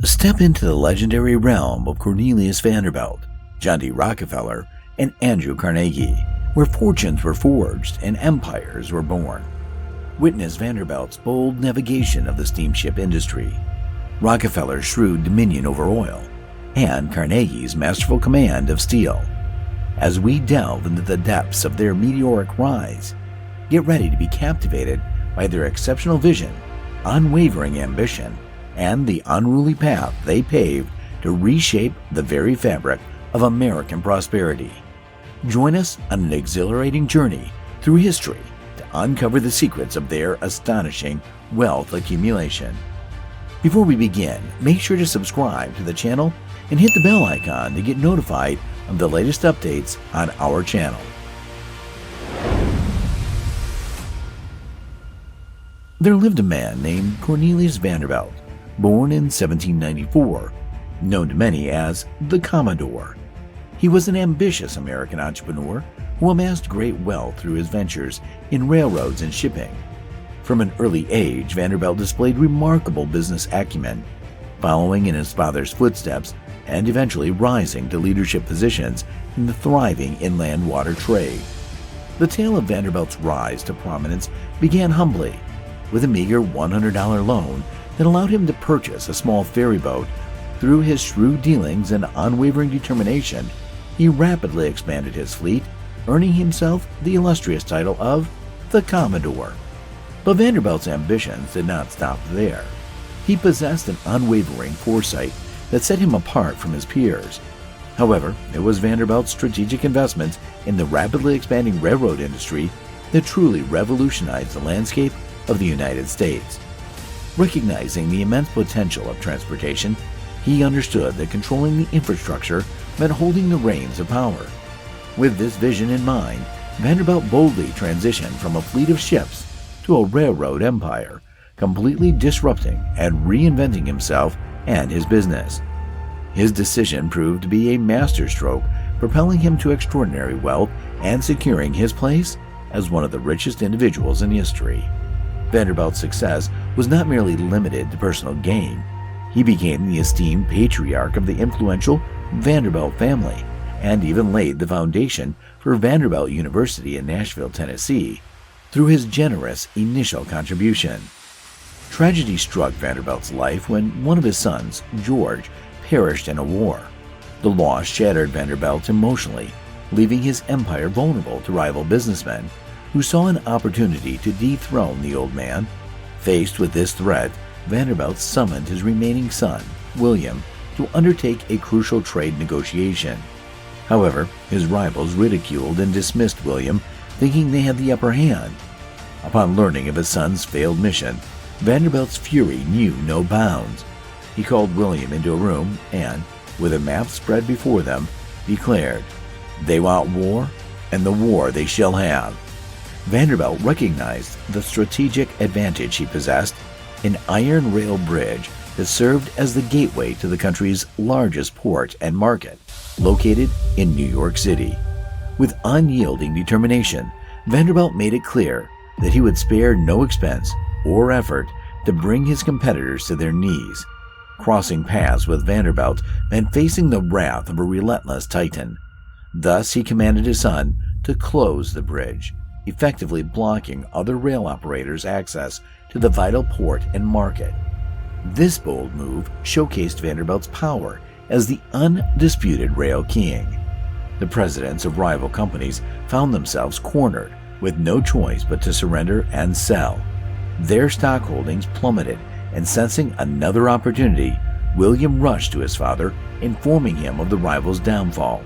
Step into the legendary realm of Cornelius Vanderbilt, John D. Rockefeller, and Andrew Carnegie, where fortunes were forged and empires were born. Witness Vanderbilt's bold navigation of the steamship industry, Rockefeller's shrewd dominion over oil, and Carnegie's masterful command of steel. As we delve into the depths of their meteoric rise, get ready to be captivated by their exceptional vision, unwavering ambition, and the unruly path they paved to reshape the very fabric of American prosperity. Join us on an exhilarating journey through history to uncover the secrets of their astonishing wealth accumulation. Before we begin, make sure to subscribe to the channel and hit the bell icon to get notified of the latest updates on our channel. There lived a man named Cornelius Vanderbilt, born in 1794, known to many as the Commodore. He was an ambitious American entrepreneur who amassed great wealth through his ventures in railroads and shipping. From an early age, Vanderbilt displayed remarkable business acumen, following in his father's footsteps and eventually rising to leadership positions in the thriving inland water trade. The tale of Vanderbilt's rise to prominence began humbly, with a meager $100 loan that allowed him to purchase a small ferry boat. Through his shrewd dealings and unwavering determination, he rapidly expanded his fleet, earning himself the illustrious title of the Commodore. But Vanderbilt's ambitions did not stop there. He possessed an unwavering foresight that set him apart from his peers. However, it was Vanderbilt's strategic investments in the rapidly expanding railroad industry that truly revolutionized the landscape of the United States. Recognizing the immense potential of transportation, he understood that controlling the infrastructure meant holding the reins of power. With this vision in mind, Vanderbilt boldly transitioned from a fleet of ships to a railroad empire, completely disrupting and reinventing himself and his business. His decision proved to be a masterstroke, propelling him to extraordinary wealth and securing his place as one of the richest individuals in history. Vanderbilt's success was not merely limited to personal gain. He became the esteemed patriarch of the influential Vanderbilt family and even laid the foundation for Vanderbilt University in Nashville, Tennessee, through his generous initial contribution. Tragedy struck Vanderbilt's life when one of his sons, George, perished in a war. The loss shattered Vanderbilt emotionally, leaving his empire vulnerable to rival businessmen who saw an opportunity to dethrone the old man. Faced with this threat, Vanderbilt summoned his remaining son, William, to undertake a crucial trade negotiation. However, his rivals ridiculed and dismissed William, thinking they had the upper hand. Upon learning of his son's failed mission, Vanderbilt's fury knew no bounds. He called William into a room and, with a map spread before them, declared, "They want war, and the war they shall have." Vanderbilt recognized the strategic advantage he possessed, an iron rail bridge that served as the gateway to the country's largest port and market, located in New York City. With unyielding determination, Vanderbilt made it clear that he would spare no expense or effort to bring his competitors to their knees. Crossing paths with Vanderbilt meant facing the wrath of a relentless titan. Thus, he commanded his son to close the bridge, effectively blocking other rail operators' access to the vital port and market. This bold move showcased Vanderbilt's power as the undisputed rail king. The presidents of rival companies found themselves cornered with no choice but to surrender and sell. Their stock holdings plummeted, and sensing another opportunity, William rushed to his father, informing him of the rival's downfall.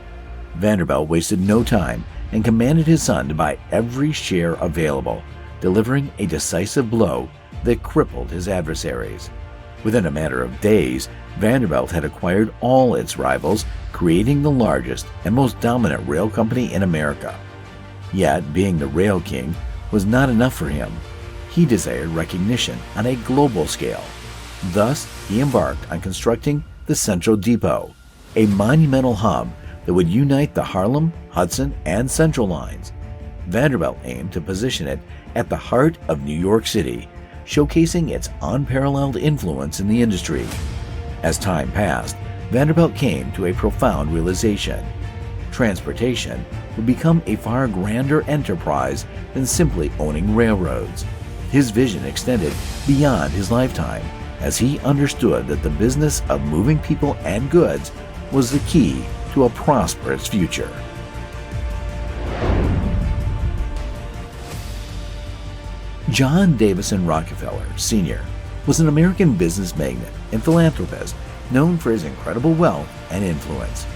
Vanderbilt wasted no time and commanded his son to buy every share available, delivering a decisive blow that crippled his adversaries. Within a matter of days, Vanderbilt had acquired all its rivals, creating the largest and most dominant rail company in America. Yet, being the rail king was not enough for him. He desired recognition on a global scale. Thus, he embarked on constructing the Central Depot, a monumental hub that would unite the Harlem, Hudson, and Central lines. Vanderbilt aimed to position it at the heart of New York City, showcasing its unparalleled influence in the industry. As time passed, Vanderbilt came to a profound realization. Transportation would become a far grander enterprise than simply owning railroads. His vision extended beyond his lifetime, as he understood that the business of moving people and goods was the key to a prosperous future. John Davison Rockefeller, Sr. was an American business magnate and philanthropist known for his incredible wealth and influence.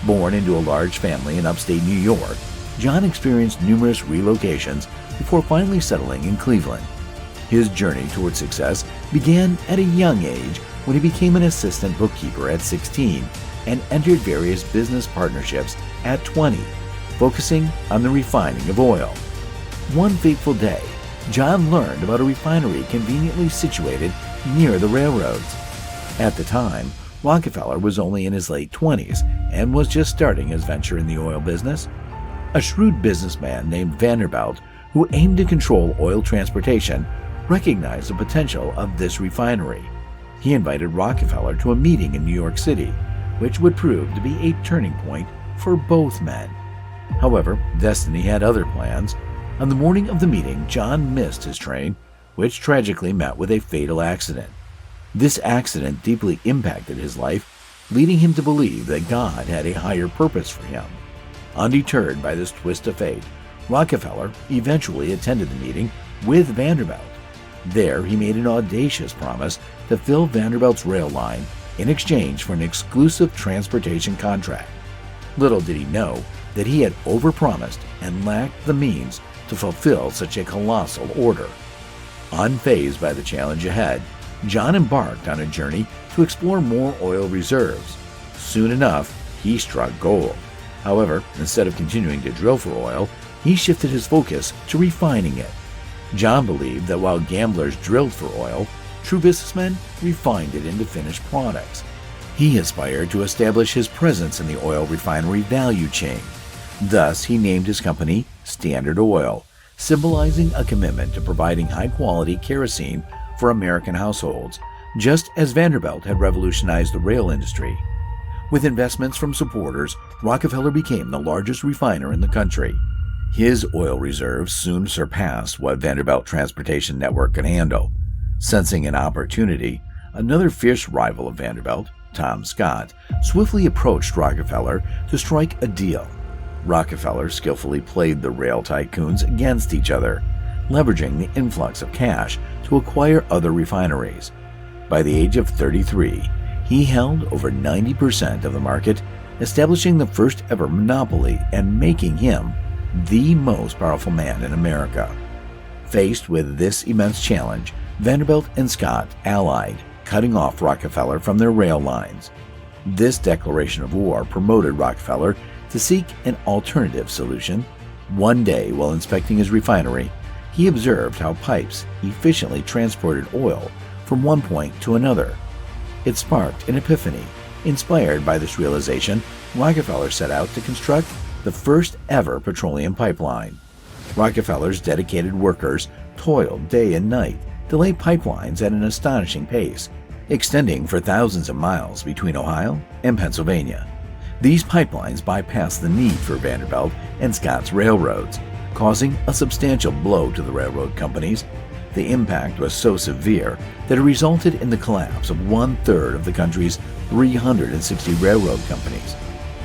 Born into a large family in upstate New York, John experienced numerous relocations before finally settling in Cleveland. His journey toward success began at a young age when he became an assistant bookkeeper at 16 and entered various business partnerships at 20, focusing on the refining of oil. One fateful day, John learned about a refinery conveniently situated near the railroads. At the time, Rockefeller was only in his late 20s and was just starting his venture in the oil business. A shrewd businessman named Vanderbilt, who aimed to control oil transportation, recognized the potential of this refinery. He invited Rockefeller to a meeting in New York City, which would prove to be a turning point for both men. However, destiny had other plans. On the morning of the meeting, John missed his train, which tragically met with a fatal accident. This accident deeply impacted his life, leading him to believe that God had a higher purpose for him. Undeterred by this twist of fate, Rockefeller eventually attended the meeting with Vanderbilt. There, he made an audacious promise to fill Vanderbilt's rail line in exchange for an exclusive transportation contract. Little did he know that he had overpromised and lacked the means to fulfill such a colossal order. Unfazed by the challenge ahead, John embarked on a journey to explore more oil reserves. Soon enough, he struck gold. However, instead of continuing to drill for oil, he shifted his focus to refining it. John believed that while gamblers drilled for oil, true businessmen refined it into finished products. He aspired to establish his presence in the oil refinery value chain. Thus, he named his company Standard Oil, symbolizing a commitment to providing high-quality kerosene for American households, just as Vanderbilt had revolutionized the rail industry. With investments from supporters, Rockefeller became the largest refiner in the country. His oil reserves soon surpassed what Vanderbilt Transportation Network could handle. Sensing an opportunity, another fierce rival of Vanderbilt, Tom Scott, swiftly approached Rockefeller to strike a deal. Rockefeller skillfully played the rail tycoons against each other, leveraging the influx of cash to acquire other refineries. By the age of 33, he held over 90% of the market, establishing the first ever monopoly and making him the most powerful man in America. Faced with this immense challenge, Vanderbilt and Scott allied, cutting off Rockefeller from their rail lines. This declaration of war promoted Rockefeller to seek an alternative solution. One day, while inspecting his refinery, he observed how pipes efficiently transported oil from one point to another. It sparked an epiphany. Inspired by this realization, Rockefeller set out to construct the first ever petroleum pipeline. Rockefeller's dedicated workers toiled day and night to lay pipelines at an astonishing pace, extending for thousands of miles between Ohio and Pennsylvania. These pipelines bypassed the need for Vanderbilt and Scott's railroads, causing a substantial blow to the railroad companies. The impact was so severe that it resulted in the collapse of 1/3 of the country's 360 railroad companies.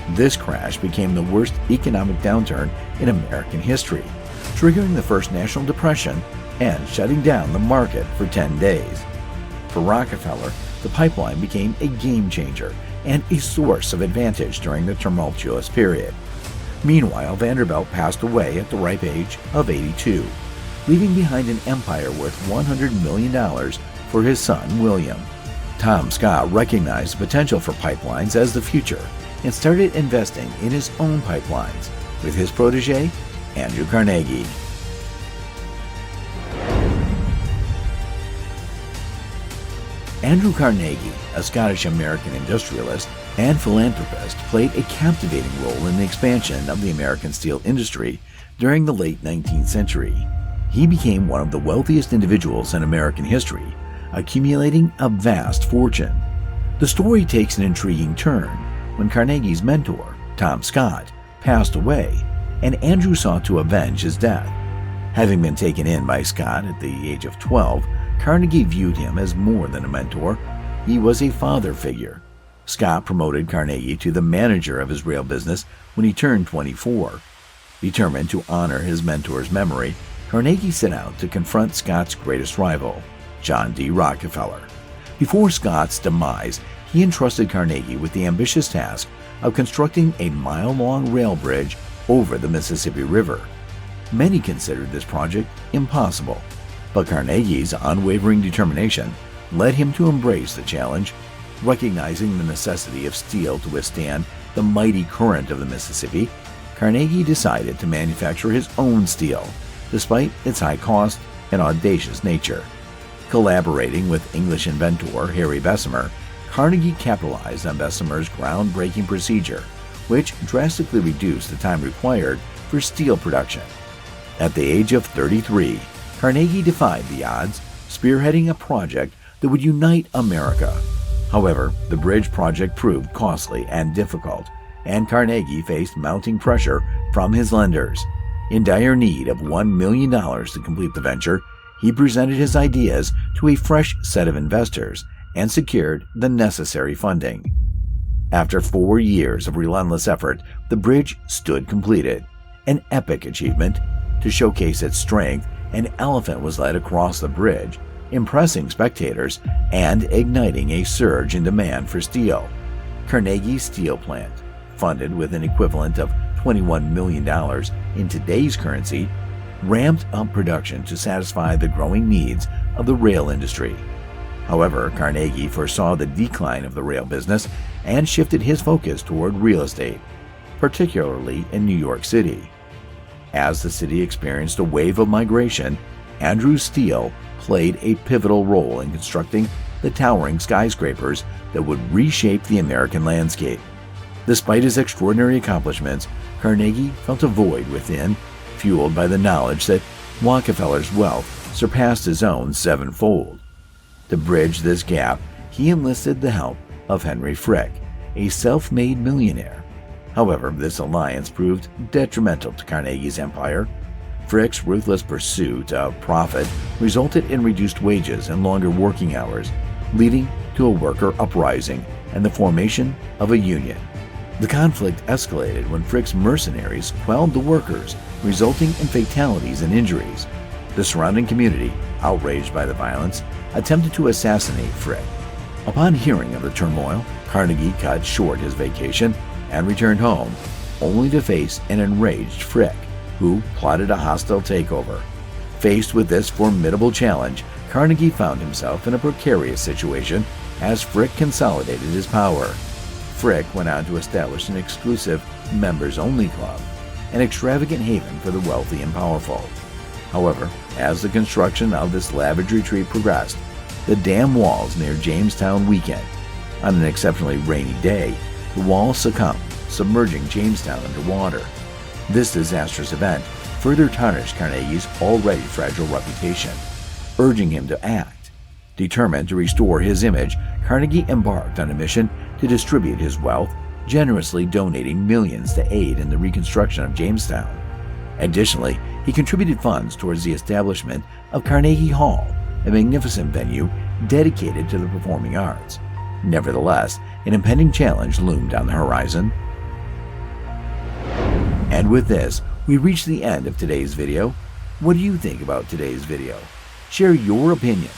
This crash became the worst economic downturn in American history, triggering the first National Depression and shutting down the market for 10 days. For Rockefeller, the pipeline became a game changer and a source of advantage during the tumultuous period. Meanwhile, Vanderbilt passed away at the ripe age of 82, leaving behind an empire worth $100 million for his son, William. Tom Scott recognized the potential for pipelines as the future and started investing in his own pipelines with his protege, Andrew Carnegie. Andrew Carnegie, a Scottish-American industrialist and philanthropist, played a captivating role in the expansion of the American steel industry during the late 19th century. He became one of the wealthiest individuals in American history, accumulating a vast fortune. The story takes an intriguing turn when Carnegie's mentor, Tom Scott, passed away, and Andrew sought to avenge his death. Having been taken in by Scott at the age of 12, Carnegie viewed him as more than a mentor. He was a father figure. Scott promoted Carnegie to the manager of his rail business when he turned 24. Determined to honor his mentor's memory, Carnegie set out to confront Scott's greatest rival, John D. Rockefeller. Before Scott's demise, he entrusted Carnegie with the ambitious task of constructing a mile-long rail bridge over the Mississippi River. Many considered this project impossible, but Carnegie's unwavering determination led him to embrace the challenge. Recognizing the necessity of steel to withstand the mighty current of the Mississippi, Carnegie decided to manufacture his own steel, despite its high cost and audacious nature. Collaborating with English inventor Harry Bessemer, Carnegie capitalized on Bessemer's groundbreaking procedure, which drastically reduced the time required for steel production. At the age of 33, Carnegie defied the odds, spearheading a project that would unite America. However, the bridge project proved costly and difficult, and Carnegie faced mounting pressure from his lenders. In dire need of $1 million to complete the venture, he presented his ideas to a fresh set of investors and secured the necessary funding. After 4 years of relentless effort, the bridge stood completed, an epic achievement. To showcase its strength, an elephant was led across the bridge, impressing spectators and igniting a surge in demand for steel. Carnegie's steel plant, funded with an equivalent of $21 million in today's currency, ramped up production to satisfy the growing needs of the rail industry. However, Carnegie foresaw the decline of the rail business and shifted his focus toward real estate, particularly in New York City. As the city experienced a wave of migration, Andrew Steel played a pivotal role in constructing the towering skyscrapers that would reshape the American landscape. Despite his extraordinary accomplishments, Carnegie felt a void within, fueled by the knowledge that Rockefeller's wealth surpassed his own sevenfold. To bridge this gap, he enlisted the help of Henry Frick, a self-made millionaire. However, this alliance proved detrimental to Carnegie's empire. Frick's ruthless pursuit of profit resulted in reduced wages and longer working hours, leading to a worker uprising and the formation of a union. The conflict escalated when Frick's mercenaries quelled the workers, resulting in fatalities and injuries. The surrounding community, outraged by the violence, attempted to assassinate Frick. Upon hearing of the turmoil, Carnegie cut short his vacation and returned home, only to face an enraged Frick, who plotted a hostile takeover. Faced with this formidable challenge, Carnegie found himself in a precarious situation as Frick consolidated his power. Frick went on to establish an exclusive members-only club, an extravagant haven for the wealthy and powerful. However, as the construction of this lavish retreat progressed, the dam walls near Jamestown weakened. On an exceptionally rainy day, the walls succumbed, submerging Jamestown underwater. This disastrous event further tarnished Carnegie's already fragile reputation, urging him to act. Determined to restore his image, Carnegie embarked on a mission to distribute his wealth, generously donating millions to aid in the reconstruction of Jamestown. Additionally, he contributed funds towards the establishment of Carnegie Hall, a magnificent venue dedicated to the performing arts. Nevertheless, an impending challenge loomed on the horizon. And with this, we reach the end of today's video. What do you think about today's video? Share your opinion.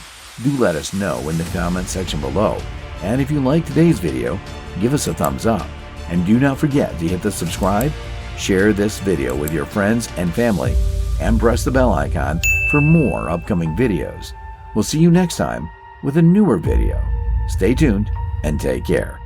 Do let us know in the comment section below. And if you like today's video, give us a thumbs up. And do not forget to hit the subscribe, share this video with your friends and family, and press the bell icon for more upcoming videos. We'll see you next time with a newer video. Stay tuned and take care.